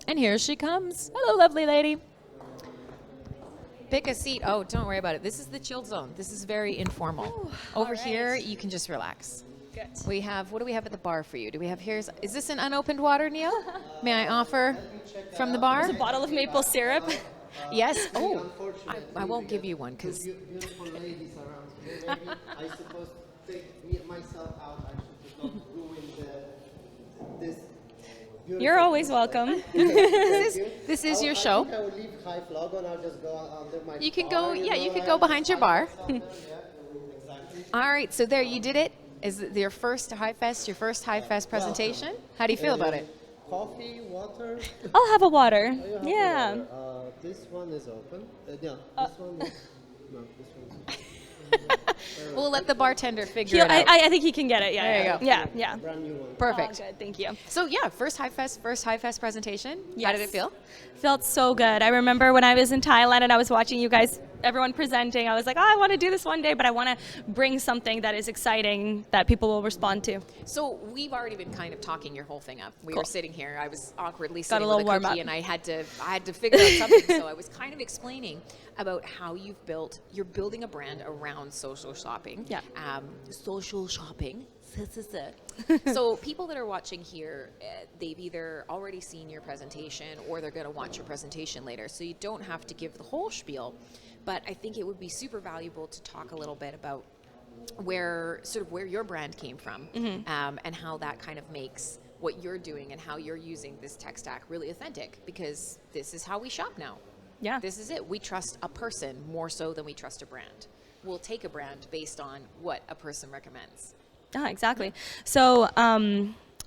And here she comes. Hello, lovely lady. Pick a seat. Oh, don't worry about it. This is the chilled zone. This is very informal. Ooh, Over right. here, you can just relax. Good. We have, what do we have at the bar for you? Do we have here, is this an unopened water, Neil? May I offer from the bar? There's a bottle of maple syrup. Yes. Oh, I won't give you one because Beautiful ladies around here. Maybe I suppose to take myself out actually to not ruin this. You're always welcome. this is your show. I think I will leave Hive logo and I'll just go under my You can bar, go, yeah, you know, could I go have behind your bar. exactly. All right, so there, you did it. Is it your first HiveFest, your first HiveFest presentation? How do you feel about it? Coffee, water. I'll have a water. You have Yeah. water. This one is open. This one is, no, this one's We'll let the bartender figure it out. I think he can get it. Yeah. There you yeah. go. Yeah. Yeah. brand new one. Perfect. Oh, good. Thank you. So yeah, first HiveFest presentation. How did it Yes. feel? Felt so good. I remember when I was in Thailand and I was watching you guys, everyone presenting, I was like, oh, I want to do this one day, but I want to bring something that is exciting that people will respond to. So we've already been kind of talking your whole thing up. We Cool. were sitting here. I was awkwardly Got a sitting little with a warm cookie, up. and I had to figure out something. So I was kind of explaining about how you're building a brand around social shopping. Yeah. Social shopping. So people that are watching here, they've either already seen your presentation or they're going to watch your presentation later. So you don't have to give the whole spiel, but I think it would be super valuable to talk a little bit about where your brand came from, and how that kind of makes what you're doing and how you're using this tech stack really authentic, because this is how we shop now. Yeah. This is it. We trust a person more so than we trust a brand. We'll take a brand based on what a person recommends. Ah, exactly. So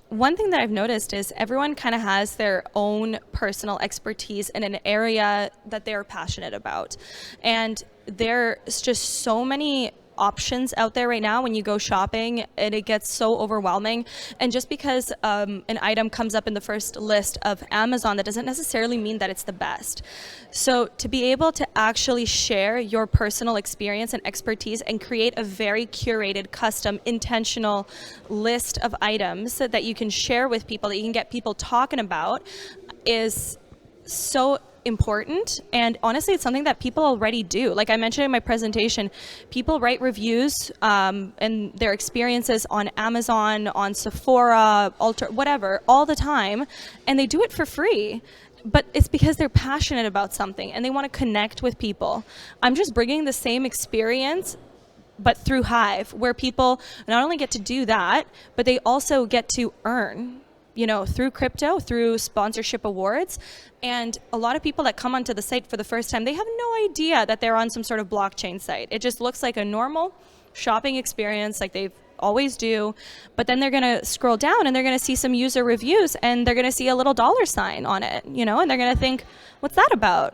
one thing that I've noticed is everyone kind of has their own personal expertise in an area that they're passionate about. And there's just so many options out there right now when you go shopping, and it gets so overwhelming. And just because an item comes up in the first list of Amazon, that doesn't necessarily mean that it's the best. So to be able to actually share your personal experience and expertise and create a very curated, custom, intentional list of items that you can share with people, that you can get people talking about, is so important. And honestly, it's something that people already do. Like I mentioned in my presentation, people write reviews and their experiences on Amazon, on Sephora, whatever, all the time, and they do it for free. But it's because they're passionate about something and they want to connect with people. I'm just bringing the same experience, but through Hive, where people not only get to do that, but they also get to earn, through crypto, through sponsorship awards. And a lot of people that come onto the site for the first time, they have no idea that they're on some sort of blockchain site. It just looks like a normal shopping experience like they always do. But then they're going to scroll down and they're going to see some user reviews and they're going to see a little $sign on it, and they're going to think, what's that about?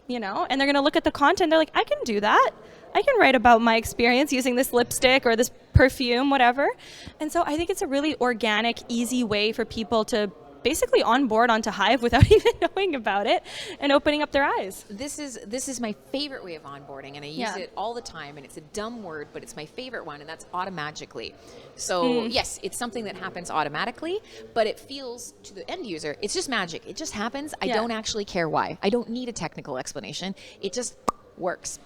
And they're going to look at the content. They're like, I can do that. I can write about my experience using this lipstick or this perfume, whatever. And so I think it's a really organic, easy way for people to basically onboard onto Hive without even knowing about it and opening up their eyes. This is my favorite way of onboarding, and I use it all the time, and it's a dumb word, but it's my favorite one, and that's automatically. So yes, it's something that happens automatically, but it feels to the end user, it's just magic. It just happens. I don't actually care why. I don't need a technical explanation. It just works.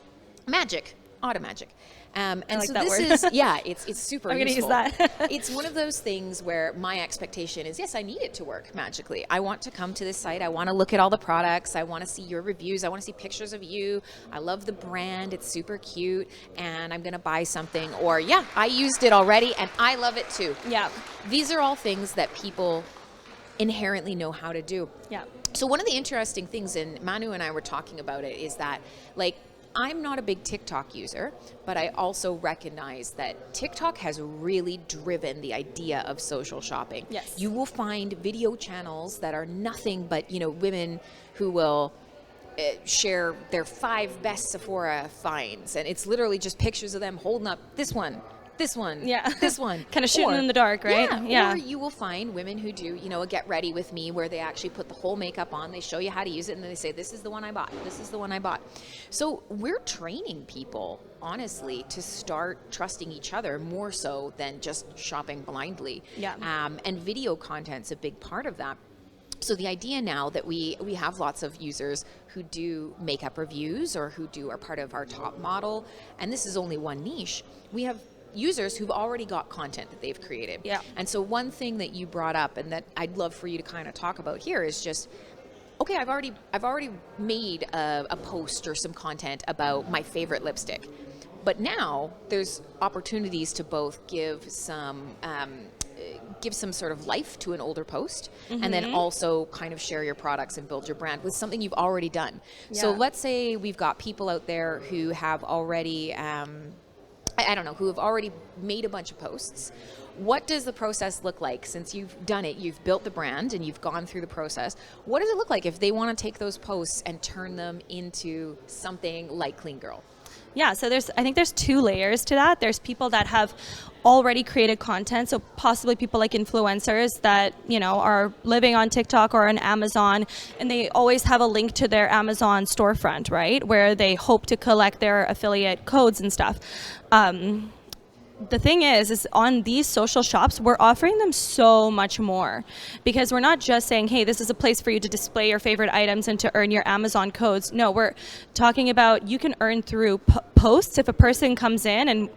Magic, automagic. And I like so that this word. is, it's super I'm going to use useful. that. It's one of those things where my expectation is, yes, I need it to work magically. I want to come to this site. I want to look at all the products. I want to see your reviews. I want to see pictures of you. I love the brand. It's super cute. And I'm going to buy something. Or, yeah, I used it already and I love it too. Yeah. These are all things that people inherently know how to do. Yeah. So one of the interesting things, and Manu and I were talking about it, is that, I'm not a big TikTok user, but I also recognize that TikTok has really driven the idea of social shopping. Yes. You will find video channels that are nothing but, women who will share their 5 best Sephora finds. And it's literally just pictures of them holding up this one, this one, this one. Kind of shooting in the dark, right? Yeah. Or you will find women who do, a get ready with me where they actually put the whole makeup on, they show you how to use it, and then they say, this is the one I bought, this is the one I bought. So we're training people, honestly, to start trusting each other more so than just shopping blindly. Yeah. And video content's a big part of that. So the idea now that we have lots of users who do makeup reviews or who are part of our top model, and this is only one niche, we have users who've already got content that they've created. Yeah. And so one thing that you brought up and that I'd love for you to kind of talk about here is just, okay, I've already made a post or some content about my favorite lipstick. But now there's opportunities to both give some sort of life to an older post, and then also kind of share your products and build your brand with something you've already done. Yeah. So let's say we've got people out there who have already, I don't know, who have already made a bunch of posts. What does the process look like since you've done it, you've built the brand and you've gone through the process? What does it look like if they want to take those posts and turn them into something like Clean Girl? Yeah, so I think there's 2 layers to that. There's people that have already created content, so possibly people like influencers that, are living on TikTok or on Amazon, and they always have a link to their Amazon storefront, right, where they hope to collect their affiliate codes and stuff. The thing is on these social shops, we're offering them so much more, because we're not just saying, hey, this is a place for you to display your favorite items and to earn your Amazon codes. No, we're talking about you can earn through posts. If a person comes in and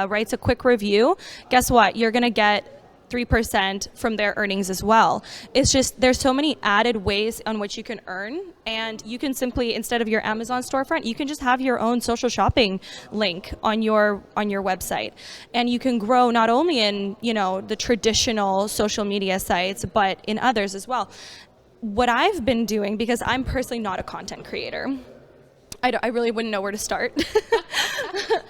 writes a quick review, guess what? You're going to get 3% from their earnings as well. It's just there's so many added ways on which you can earn, and you can simply, instead of your Amazon storefront, you can just have your own social shopping link on your website, and you can grow not only in the traditional social media sites but in others as well. What I've been doing, because I'm personally not a content creator, I really wouldn't know where to start.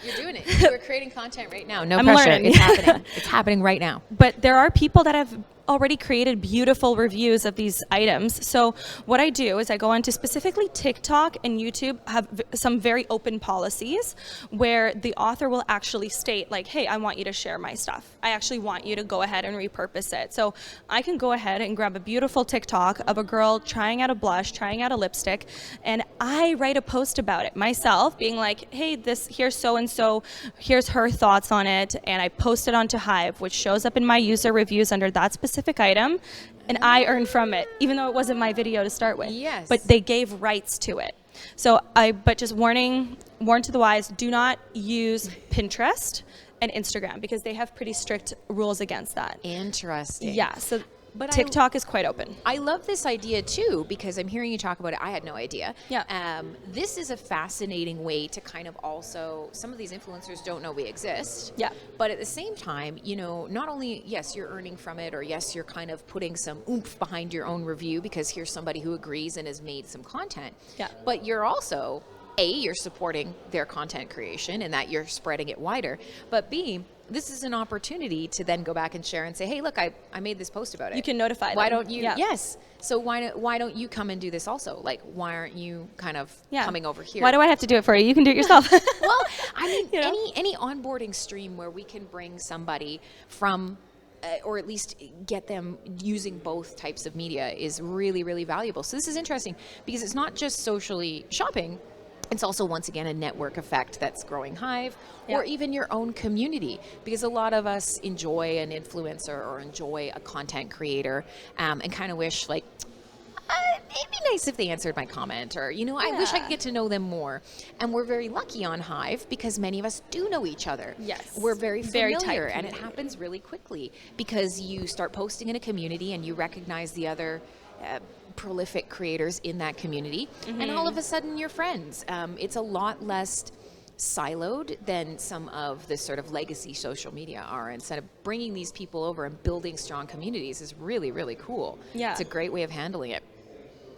You're doing it. You're creating content right now. No I'm pressure. learning. It's happening. It's happening right now. But there are people that have already created beautiful reviews of these items. So what I do is I go onto specifically TikTok and YouTube have some very open policies where the author will actually state like, hey, I want you to share my stuff. I actually want you to go ahead and repurpose it. So I can go ahead and grab a beautiful TikTok of a girl trying out a blush, trying out a lipstick, and I write a post about it myself, being like, hey, here's so-and-so, here's her thoughts on it, and I post it onto Hive, which shows up in my user reviews under that specific item, and I earned from it, even though it wasn't my video to start with. Yes. But they gave rights to it. So but just warn to the wise, do not use Pinterest and Instagram, because they have pretty strict rules against that. Interesting. Yeah, so But TikTok is quite open. I love this idea too, because I'm hearing you talk about it. I had no idea. Yeah. This is a fascinating way to kind of also, some of these influencers don't know we exist. Yeah. But at the same time, not only, yes, you're earning from it, or yes, you're kind of putting some oomph behind your own review because here's somebody who agrees and has made some content. Yeah. But you're also, A, you're supporting their content creation and that you're spreading it wider. But B, this is an opportunity to then go back and share and say, hey, look, I made this post about it. You can notify them. Why don't you? Yeah. Yes. So why don't you come and do this also? Like, why aren't you kind of coming over here? Why do I have to do it for you? You can do it yourself. Well, I mean, any onboarding stream where we can bring somebody from, or at least get them using both types of media is really, really valuable. So this is interesting because it's not just socially shopping. It's also, once again, a network effect that's growing Hive, or even your own community, because a lot of us enjoy an influencer or enjoy a content creator and kind of wish, like, it'd be nice if they answered my comment, or, I wish I could get to know them more. And we're very lucky on Hive because many of us do know each other. Yes. We're very familiar, tight and it happens really quickly because you start posting in a community and you recognize the other prolific creators in that community, and all of a sudden you're friends. It's a lot less siloed than some of the sort of legacy social media are. Instead of bringing these people over and building strong communities is really, really cool. Yeah. It's a great way of handling it.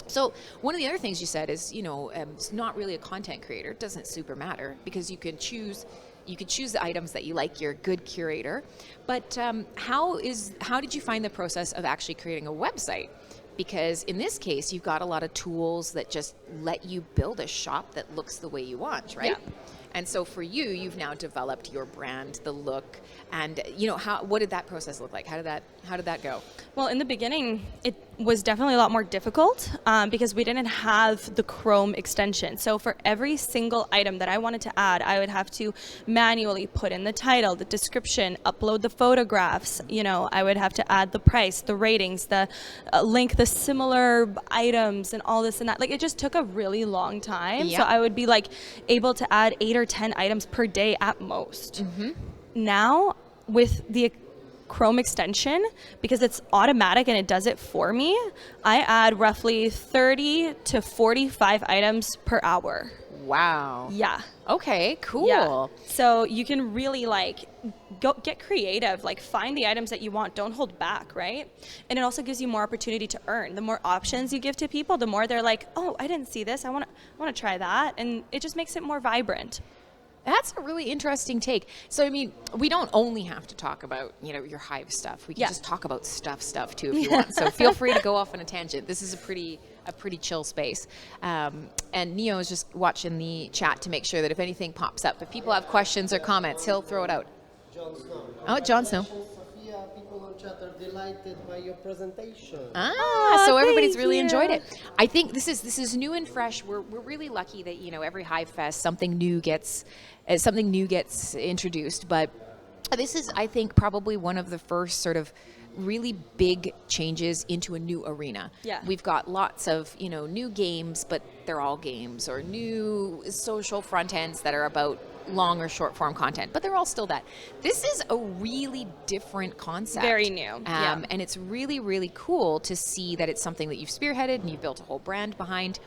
So one of the other things you said is, it's not really a content creator. It doesn't super matter because you can choose the items that you like. You're a good curator. But how did you find the process of actually creating a website? Because in this case, you've got a lot of tools that just let you build a shop that looks the way you want, right? Yeah. And so for you, you've now developed your brand, the look, and what did that process look like? How did that go? Well, in the beginning, it was definitely a lot more difficult because we didn't have the Chrome extension. So for every single item that I wanted to add, I would have to manually put in the title, the description, upload the photographs. I would have to add the price, the ratings, the link, the similar items, and all this and that. Like, it just took a really long time. Yeah. So I would be like able to add 8 or 10 items per day at most. Mm-hmm. Now, with the Chrome extension, because it's automatic and it does it for me, I add roughly 30 to 45 items per hour. Wow. Yeah. Okay, cool. Yeah. So you can really go get creative, find the items that you want, don't hold back, right? And it also gives you more opportunity to earn. The more options you give to people, the more they're like, oh, I didn't see this, I want to try that, and it just makes it more vibrant. That's a really interesting take. So, I mean, we don't only have to talk about, your Hive stuff. We can just talk about stuff too if you want. So feel free to go off on a tangent. This is a pretty chill space. And Neo is just watching the chat to make sure that if anything pops up, if people have questions or comments, he'll throw it out. Jon Snow. Oh, Jon Snow. Sophia, people on chat are delighted by your presentation. So everybody's thank really you. enjoyed it. I think this is new and fresh. We're really lucky that every HiveFest something new gets introduced. But this is, I think, probably one of the first sort of really big changes into a new arena. Yeah. We've got lots of new games, but they're all games, or new social front ends that are about long or short form content, but they're all still that. This is a really different concept. Very new. And it's really, really cool to see that it's something that you've spearheaded and you've built a whole brand behind.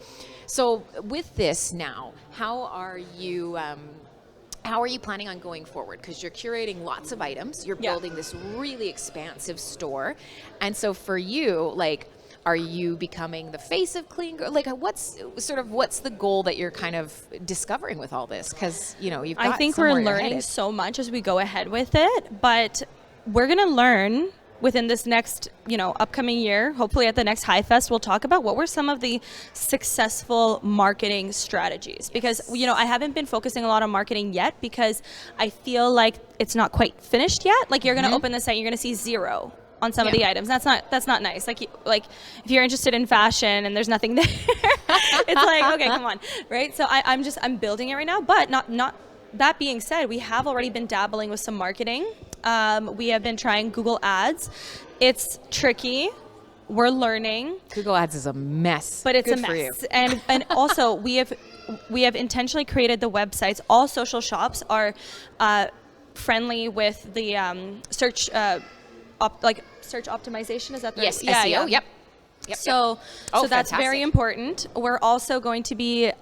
So with this now, how are you planning on going forward? Because you're curating lots of items, you're building this really expansive store. And so for you, are you becoming the face of Clean Girl? What's the goal that you're kind of discovering with all this? Because, you've got I think somewhere we're you're learning headed. so much as we go ahead with it, but we're going to learn within this next, upcoming year. Hopefully at the next HiveFest, we'll talk about what were some of the successful marketing strategies. Because, I haven't been focusing a lot on marketing yet because I feel like it's not quite finished yet. You're going to open the site, you're going to see 0 on some of the items. That's not nice. Like if you're interested in fashion and there's nothing there, it's like, okay, come on, right? So I'm building it right now, but not that being said, we have already been dabbling with some marketing. We have been trying Google Ads. It's tricky. We're learning. Google Ads is a mess. But it's Good a for you. mess. And also we have intentionally created the websites. All social shops are friendly with the search search optimization. Is that the Yes, yeah, SEO. yeah. Yep. So that's fantastic. very important. We're also going to be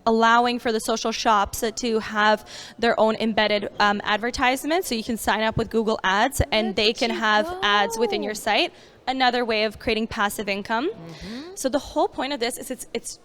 allowing for the social shops to have their own embedded advertisements, so you can sign up with Google Ads and they can have ads within your site. Another way of creating passive income. So the whole point of this is it's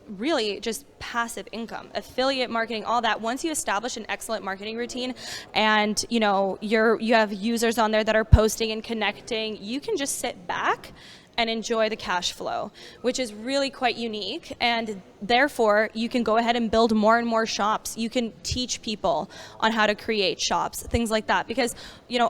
really just passive income, affiliate marketing, all that. Once you establish an excellent marketing routine and you have users on there that are posting and connecting, you can just sit back and enjoy the cash flow, which is really quite unique. And therefore, you can go ahead and build more and more shops. You can teach people on how to create shops, things like that. Because,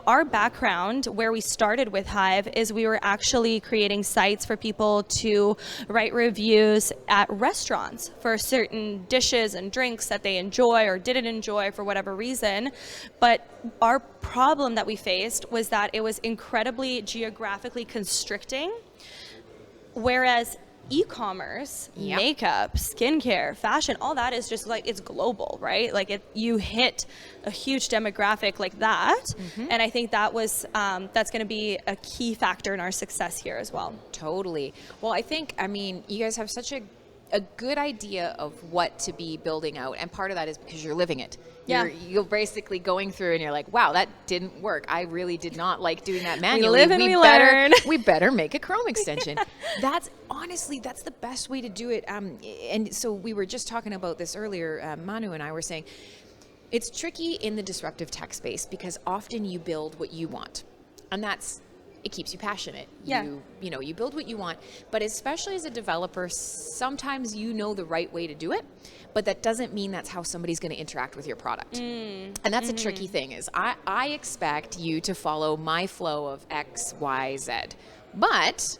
our background, where we started with Hive, is we were actually creating sites for people to write reviews at restaurants for certain dishes and drinks that they enjoy or didn't enjoy for whatever reason. But our problem that we faced was that it was incredibly geographically constricting. Whereas e-commerce, makeup, skincare, fashion, all that is just it's global, right? You hit a huge demographic like that. And I think that's going to be a key factor in our success here as well. Totally. Well, I think, you guys have such a good idea of what to be building out. And part of that is because you're living it. Yeah. You're basically going through and you're like, wow, that didn't work. I really did not like doing that manually. We live and we learn. We better make a Chrome extension. That's the best way to do it. And so we were just talking about this earlier. Manu and I were saying, it's tricky in the disruptive tech space because often you build what you want. And that's it keeps you passionate. Yeah. You build what you want, but especially as a developer, sometimes you know the right way to do it, but that doesn't mean that's how somebody's going to interact with your product. And that's a tricky thing is I expect you to follow my flow of X, Y, Z, but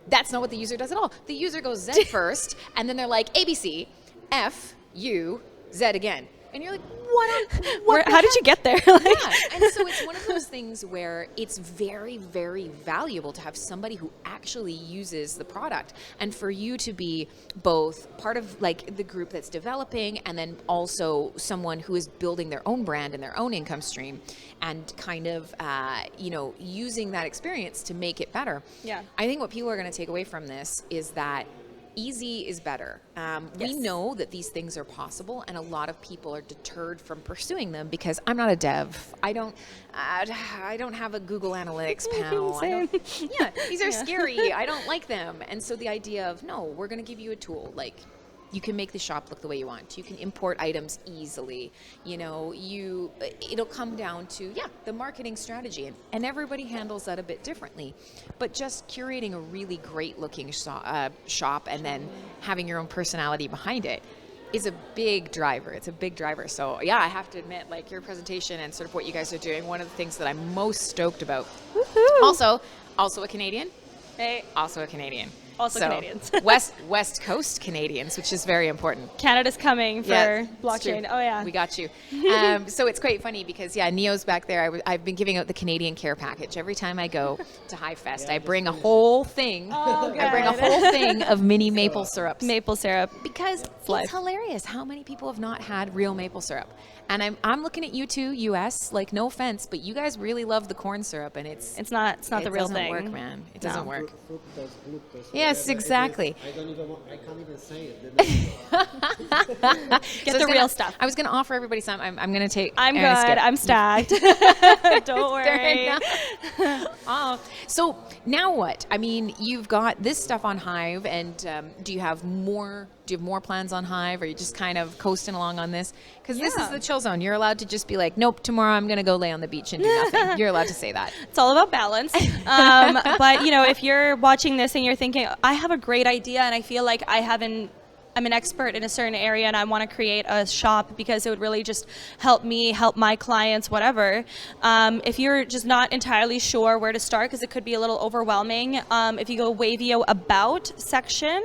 that's not what the user does at all. The user goes Z first, and then they're like ABC, F, U, Z again. And you're like, how did you get there? Yeah, and so it's one of those things where it's very, very valuable to have somebody who actually uses the product, and for you to be both part of like the group that's developing, and then also someone who is building their own brand and their own income stream, and kind of using that experience to make it better. Yeah. I think what people are going to take away from this is that easy is better. We know that these things are possible, and a lot of people are deterred from pursuing them because I'm not a dev. I don't have a Google Analytics panel. These are scary. I don't like them. And so the idea of, no, we're going to give you a tool. Like, you can make the shop look the way you want. You can import items easily. It'll come down to, the marketing strategy. And everybody handles that a bit differently. But just curating a really great looking shop and then having your own personality behind it is a big driver. It's a big driver. So I have to admit, like, your presentation and sort of what you guys are doing, one of the things that I'm most stoked about. Woohoo! Also a Canadian. Hey. Also a Canadian. Also Canadians. West Coast Canadians, which is very important. Canada's coming for blockchain. Oh, yeah. We got you. So it's quite funny because, Neo's back there. I've been giving out the Canadian care package. Every time I go to HiveFest, I bring a whole thing. I bring a whole thing of mini maple syrups. Maple syrup. Because it's hilarious how many people have not had real maple syrup. And I'm looking at you two, US, like, no offense, but you guys really love the corn syrup, and it's not the real thing. It doesn't work, man. It doesn't work. Fructose, yes, exactly. I can't even say it. Get the real stuff. I was going to offer everybody some. I'm going to take. I'm good. I'm stacked. Don't worry. So now what? I mean, you've got this stuff on Hive, and do you have more plans on Hive, or are you just kind of coasting along on this? Because this is the chill zone. You're allowed to just be like, nope, tomorrow I'm going to go lay on the beach and do nothing. You're allowed to say that. It's all about balance. But, if you're watching this and you're thinking, I have a great idea and I feel like I'm an expert in a certain area and I want to create a shop because it would really just help me, help my clients, whatever. If you're just not entirely sure where to start, because it could be a little overwhelming, if you go Wavio About section,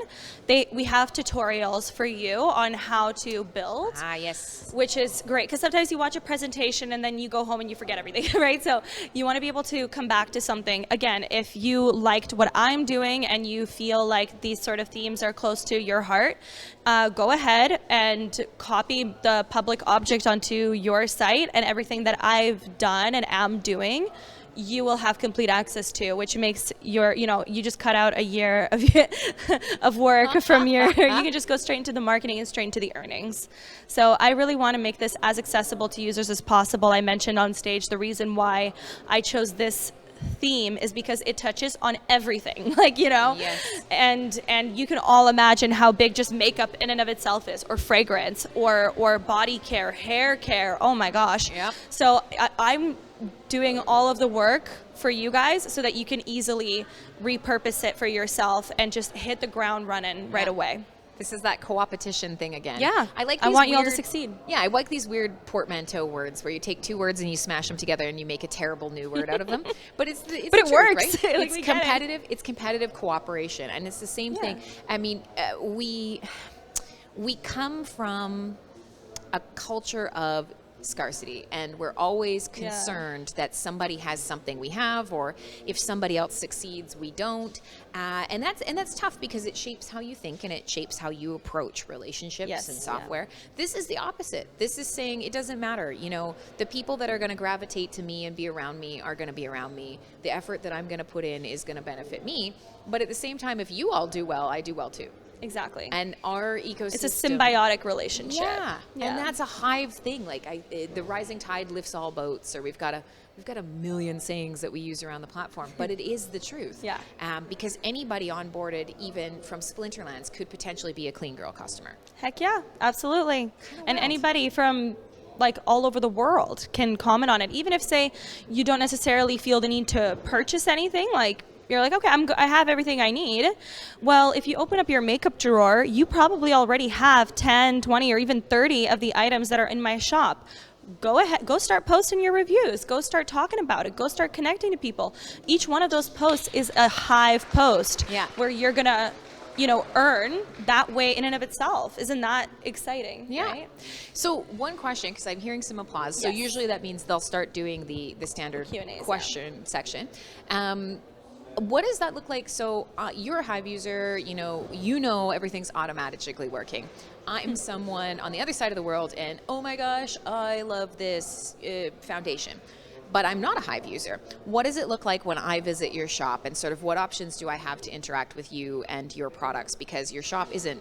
we have tutorials for you on how to build. Yes. Which is great, because sometimes you watch a presentation and then you go home and you forget everything, right? So you want to be able to come back to something. Again, if you liked what I'm doing and you feel like these sort of themes are close to your heart, go ahead and copy the public object onto your site, and everything that I've done and am doing, you will have complete access to, which makes you just cut out a year of work from you can just go straight into the marketing and straight into the earnings. So I really want to make this as accessible to users as possible. I mentioned on stage the reason why I chose this theme is because it touches on everything, Yes. and you can all imagine how big just makeup in and of itself is, or fragrance, or body care, hair care. Oh my gosh. Yep. So I'm doing all of the work for you guys so that you can easily repurpose it for yourself and just hit the ground running right away. This is that co-opetition thing again. Yeah. I want you all to succeed. Yeah, I like these weird portmanteau words where you take two words and you smash them together and you make a terrible new word out of them. But it works. Right? Like, it's competitive. It's competitive cooperation, and it's the same thing. I mean, we come from a culture of scarcity, and we're always concerned that somebody has something we have, or if somebody else succeeds we don't, and that's tough because it shapes how you think and it shapes how you approach relationships and software. This is the opposite. This is saying it doesn't matter, the people that are going to gravitate to me and be around me are going to be around me. The effort that I'm going to put in is going to benefit me, but at the same time, if you all do well, I do well too. Exactly. And our ecosystem. It's a symbiotic relationship. Yeah. And that's a Hive thing. Like the rising tide lifts all boats, or we've got a million sayings that we use around the platform, but it is the truth. Yeah. Because anybody onboarded, even from Splinterlands, could potentially be a Clean Girl customer. Heck yeah, absolutely. And anybody from like all over the world can comment on it. Even if, say, you don't necessarily feel the need to purchase anything, like you're like, okay, I have everything I need. Well, if you open up your makeup drawer, you probably already have 10, 20, or even 30 of the items that are in my shop. Go ahead, go start posting your reviews, go start talking about it, go start connecting to people. Each one of those posts is a Hive post where you're gonna, earn that way in and of itself. Isn't that exciting? Yeah. Right? So one question, because I'm hearing some applause. So usually that means they'll start doing the standard Q&As, question section. What does that look like? So you're a Hive user, you know everything's automatically working. I'm someone on the other side of the world, and oh my gosh, I love this foundation, but I'm not a Hive user. What does it look like when I visit your shop, and sort of what options do I have to interact with you and your products? Because your shop isn't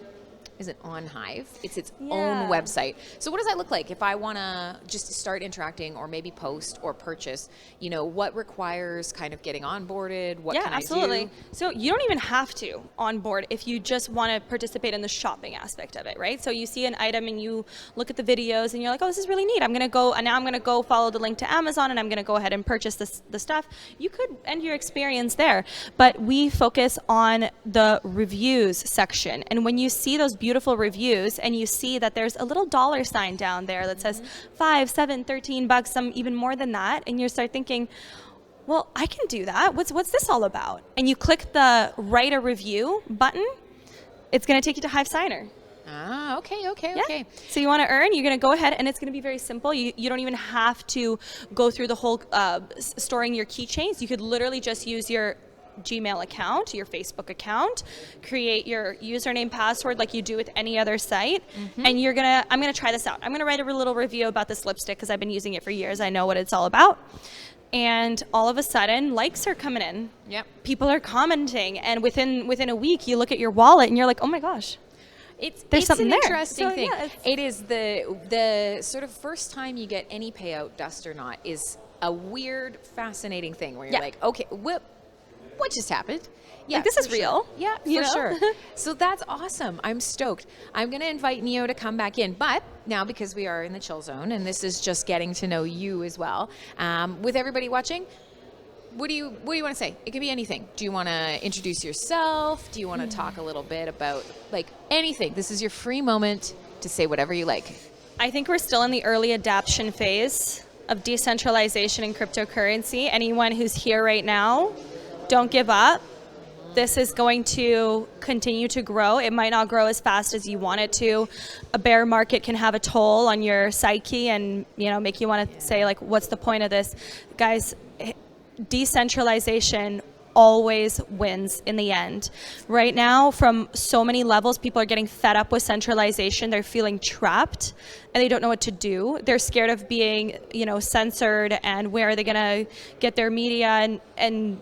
on Hive, it's its own website. So what does that look like if I want to just start interacting, or maybe post or purchase? What requires kind of getting onboarded? What can absolutely. I do? So you don't even have to onboard if you just want to participate in the shopping aspect of it, right? So you see an item and you look at the videos and you're like, oh, this is really neat. I'm going to go follow the link to Amazon, and I'm going to go ahead and purchase the stuff. You could end your experience there, but we focus on the reviews section. And when you see those beautiful reviews and you see that there's a little dollar sign down there that says $5, $7, $13, some even more than that, and you start thinking, well, I can do that. What's this all about? And you click the write a review button, it's going to take you to Hive Signer. Okay. So you want to earn, you're going to go ahead, and it's going to be very simple. You don't even have to go through the whole storing your keychains. You could literally just use your Gmail account, your Facebook account, create your username, password like you do with any other site, and I'm gonna try this out. I'm gonna write a little review about this lipstick because I've been using it for years. I know what it's all about. And all of a sudden, likes are coming in. Yep. People are commenting, and within a week, you look at your wallet and you're like, oh my gosh. There's something an there. Interesting thing. It is the sort of first time you get any payout, dust or not, is a weird, fascinating thing where you're like, okay, what just happened? Yeah, like, this is real. Yeah, for sure. So that's awesome. I'm stoked. I'm going to invite Neo to come back in, but now, because we are in the chill zone, and this is just getting to know you as well, with everybody watching, what do you want to say? It could be anything. Do you want to introduce yourself? Do you want to talk a little bit about anything? This is your free moment to say whatever you like. I think we're still in the early adoption phase of decentralization and cryptocurrency. Anyone who's here right now, don't give up. This is going to continue to grow. It might not grow as fast as you want it to. A bear market can have a toll on your psyche and, make you want to say, what's the point of this? Guys, decentralization always wins in the end. Right now, from so many levels, people are getting fed up with centralization. They're feeling trapped and they don't know what to do. They're scared of being, censored, and where are they going to get their media and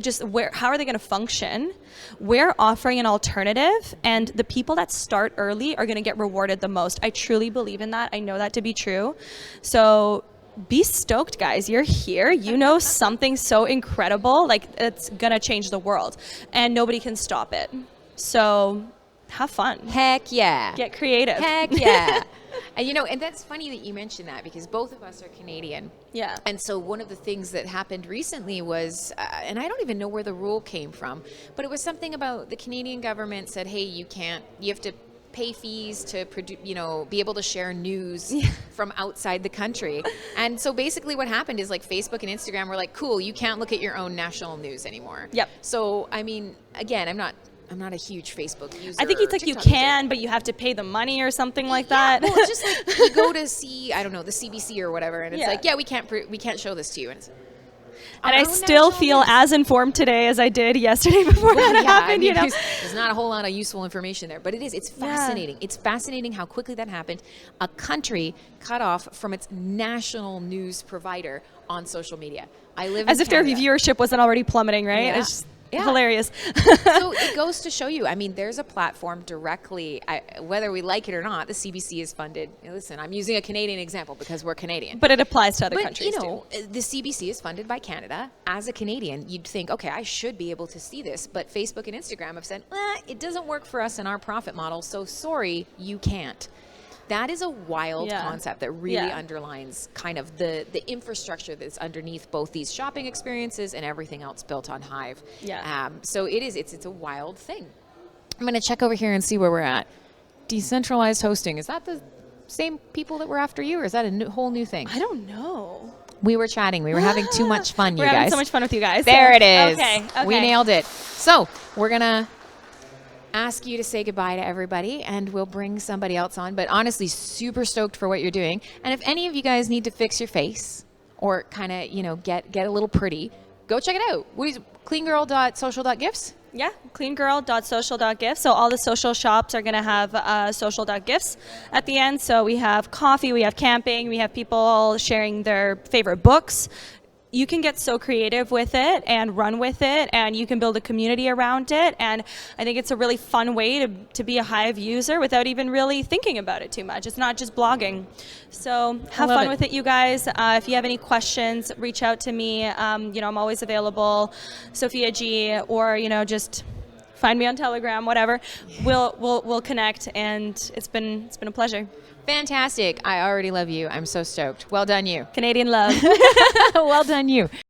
just how are they going to function? We're offering an alternative, and the people that start early are going to get rewarded the most. I truly believe in that. I know that to be true. So be stoked, guys. You're here. You know something so incredible. It's going to change the world, and nobody can stop it. So have fun. Heck yeah. Get creative. Heck yeah. And that's funny that you mentioned that, because both of us are Canadian. Yeah. And so one of the things that happened recently was, and I don't even know where the rule came from, but it was something about the Canadian government said, hey, you have to pay fees to be able to share news from outside the country. And so basically what happened is Facebook and Instagram were like, cool, you can't look at your own national news anymore. Yep. So, again, I'm not a huge Facebook user. I think it's you can, but you have to pay the money or something like that. Well, it's just you go to see, I don't know, the CBC or whatever, and it's we can't show this to you. And I still feel as informed today as I did yesterday before that happened. There's not a whole lot of useful information there, but it's fascinating. It's fascinating how quickly that happened. A country cut off from its national news provider on social media. I live as in if Canada. Their viewership wasn't already plummeting, right? Yeah. It's just hilarious. So it goes to show you, there's a platform directly, whether we like it or not, the CBC is funded. Listen, I'm using a Canadian example because we're Canadian. But it applies to other countries too. The CBC is funded by Canada. As a Canadian, you'd think, okay, I should be able to see this. But Facebook and Instagram have said, it doesn't work for us in our profit model, so sorry, you can't. That is a wild Yeah. concept that really Yeah. underlines kind of the infrastructure that's underneath both these shopping experiences and everything else built on Hive. Yeah. So it's a wild thing. I'm going to check over here and see where we're at. Decentralized hosting. Is that the same people that were after you, or is that a whole new thing? I don't know. We were chatting. We were having too much fun, you We're guys. having so much fun with you guys. There it is. Okay. We nailed it. So we're going to ask you to say goodbye to everybody, and we'll bring somebody else on. But honestly, super stoked for what you're doing. And if any of you guys need to fix your face or kind of, get a little pretty, go check it out. What is cleangirl.social.gifts? Yeah, cleangirl.social.gifts. So all the social shops are going to have social.gifts at the end. So we have coffee, we have camping, we have people sharing their favorite books. You can get so creative with it and run with it, and you can build a community around it. And I think it's a really fun way to be a Hive user without even really thinking about it too much. It's not just blogging. So have fun with it, you guys. If you have any questions, reach out to me. I'm always available, Sophia G, or just find me on Telegram, whatever. We'll connect, and it's been a pleasure. Fantastic. I already love you. I'm so stoked. Well done, you. Canadian love. Well done, you.